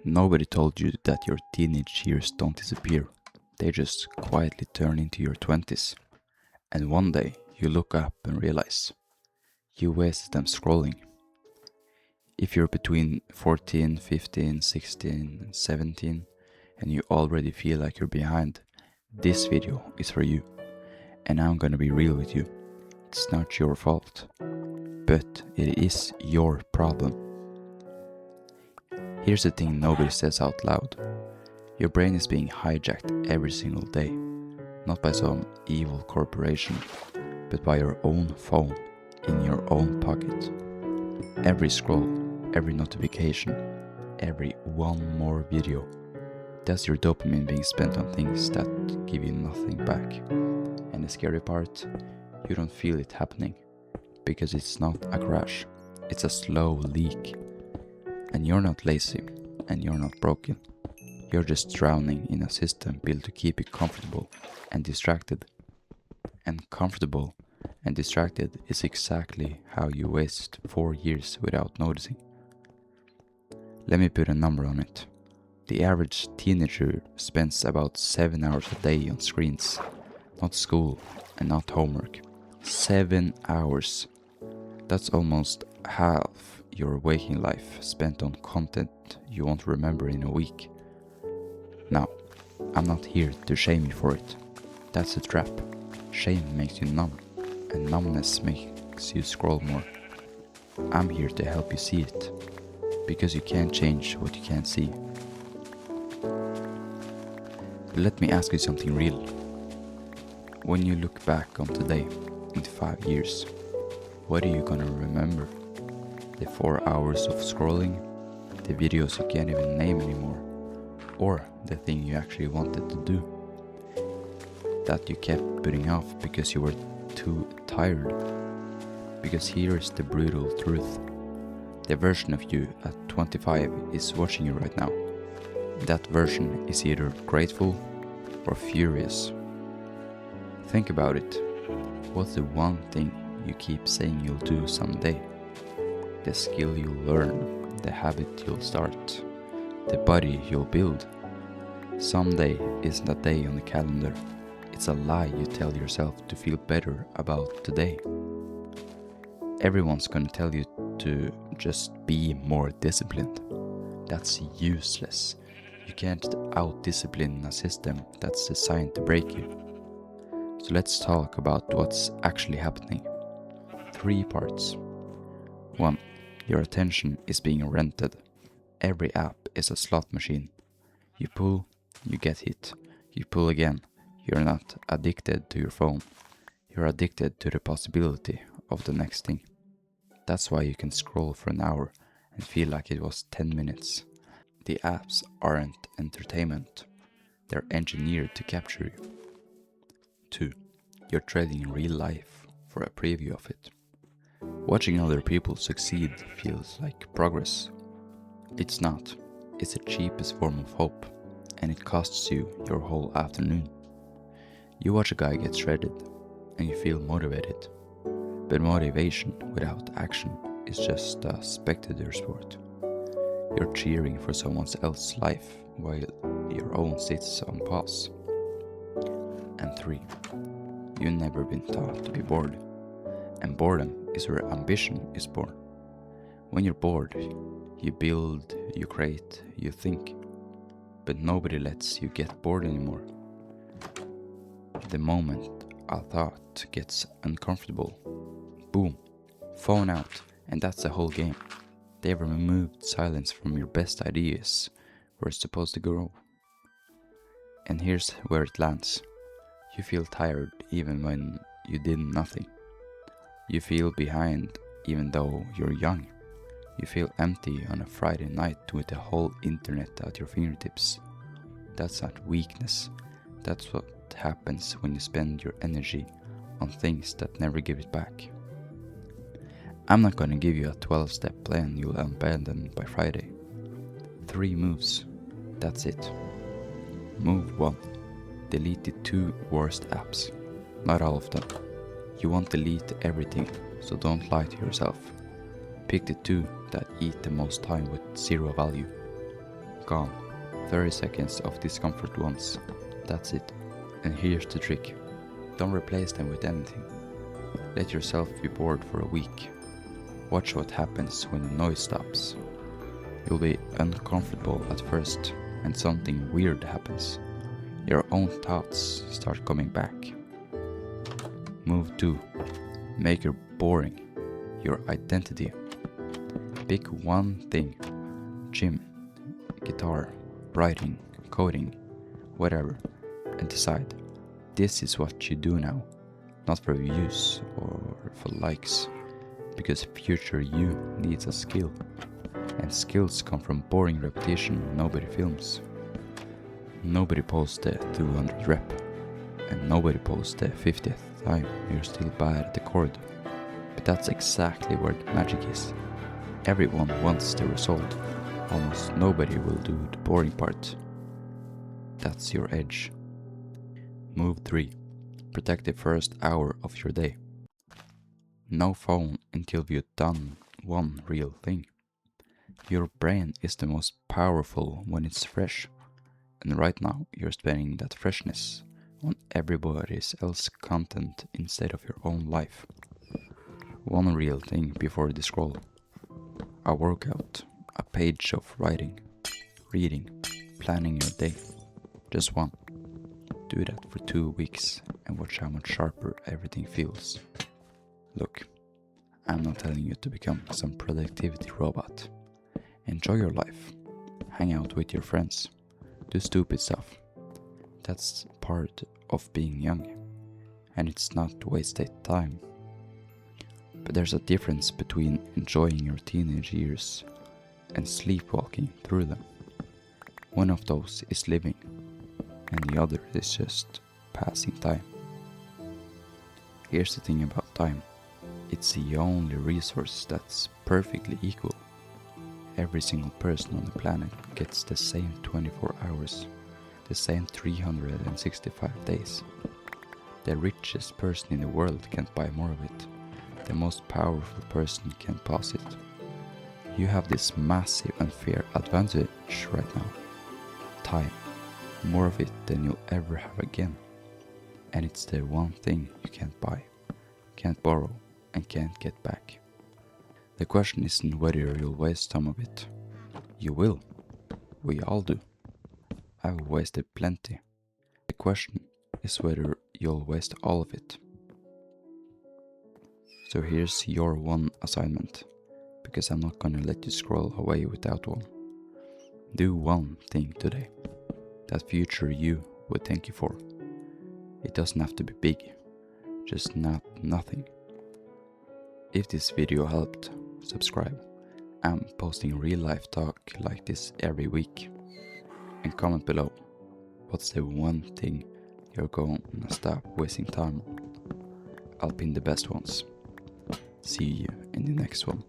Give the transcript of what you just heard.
Nobody told you that your teenage years don't disappear. They just quietly turn into your 20s. And one day you look up and realize you wasted them scrolling. If you're between 14, 15, 16, and 17 and you already feel like you're behind, this video is for you. And I'm gonna be real with you. It's not your fault, but it is your problem. Here's the thing nobody says out loud. Your brain is being hijacked every single day, not by some evil corporation, but by your own phone in your own pocket. Every scroll, every notification, every one more video, that's your dopamine being spent on things that give you nothing back. And the scary part, you don't feel it happening, because it's not a crash, it's a slow leak. And you're not lazy, and you're not broken. You're just drowning in a system built to keep you comfortable and distracted. And comfortable and distracted is exactly how you waste 4 years without noticing. Let me put a number on it. The average teenager spends about 7 hours a day on screens. Not school and not homework. 7 hours. That's almost half your waking life spent on content you won't remember in a week. Now, I'm not here to shame you for it. That's a trap. Shame makes you numb, and numbness makes you scroll more. I'm here to help you see it, because you can't change what you can't see. But let me ask you something real. When you look back on today, in 5 years, what are you gonna remember? The 4 hours of scrolling, the videos you can't even name anymore, or the thing you actually wanted to do, that you kept putting off because you were too tired. Because here's the brutal truth. The version of you at 25 is watching you right now. That version is either grateful or furious. Think about it. What's the one thing you keep saying you'll do someday? The skill you'll learn, the habit you'll start, the body you'll build. Someday isn't a day on the calendar. It's a lie you tell yourself to feel better about today. Everyone's gonna tell you to just be more disciplined. That's useless. You can't out-discipline a system that's designed to break you. So let's talk about what's actually happening. 3 parts. 1. Your attention is being rented. Every app is a slot machine. You pull, you get hit. You pull again. You're not addicted to your phone. You're addicted to the possibility of the next thing. That's why you can scroll for an hour and feel like it was 10 minutes. The apps aren't entertainment. They're engineered to capture you. 2. You're trading real life for a preview of it. Watching other people succeed feels like progress. It's not. It's the cheapest form of hope, and it costs you your whole afternoon. You watch a guy get shredded, and you feel motivated. But motivation without action is just a spectator sport. You're cheering for someone else's life while your own sits on pause. And 3. You've never been taught to be bored. And boredom is where ambition is born. When you're bored, you build, you create, you think. But nobody lets you get bored anymore. The moment a thought gets uncomfortable, boom, phone out, and that's the whole game. They've removed silence from your best ideas where it's supposed to grow. And here's where it lands. You feel tired even when you did nothing. You feel behind even though you're young. You feel empty on a Friday night with the whole internet at your fingertips. That's not weakness. That's what happens when you spend your energy on things that never give it back. I'm not gonna give you a 12-step plan you'll abandon by Friday. 3 moves. That's it. Move 1. Delete the 2 worst apps. Not all of them. You won't delete everything, so don't lie to yourself. Pick the 2 that eat the most time with 0 value. Gone. 30 seconds of discomfort once. That's it. And here's the trick. Don't replace them with anything. Let yourself be bored for a week. Watch what happens when the noise stops. You'll be uncomfortable at first, and something weird happens. Your own thoughts start coming back. Move 2. Make your boring your identity. Pick one thing. Gym, guitar, writing, coding, whatever, and decide this is what you do now, not for views or for likes, because future you needs a skill, and skills come from boring repetition nobody films. Nobody posts the 200 rep, and nobody posts the 50th time you're still bad at the chord, but that's exactly where the magic is. Everyone wants the result. Almost nobody will do the boring part. That's your edge. Move 3. Protect the first hour of your day. No phone until you've done one real thing. Your brain is the most powerful when it's fresh, and right now you're spending that freshness on everybody else's content instead of your own life. One real thing before the scroll. A workout, a page of writing, reading, planning your day. Just one. Do that for 2 weeks and watch how much sharper everything feels. Look, I'm not telling you to become some productivity robot. Enjoy your life. Hang out with your friends. Do stupid stuff. That's part of being young, and it's not wasted time. But there's a difference between enjoying your teenage years and sleepwalking through them. One of those is living, and the other is just passing time. Here's the thing about time. It's the only resource that's perfectly equal. Every single person on the planet gets the same 24 hours, the same 365 days. The richest person in the world can't buy more of it. The most powerful person can't pass it. You have this massive unfair advantage right now. Time. More of it than you'll ever have again. And it's the one thing you can't buy, can't borrow, and can't get back. The question isn't whether you'll waste some of it. You will. We all do. I've wasted plenty. The question is whether you'll waste all of it. So here's your one assignment, because I'm not gonna let you scroll away without one. Do one thing today that future you would thank you for. It doesn't have to be big, just nothing. If this video helped, subscribe. I'm posting real life talk like this every week. And comment below, what's the one thing you're gonna stop wasting time on? I'll pin the best ones. See you in the next one.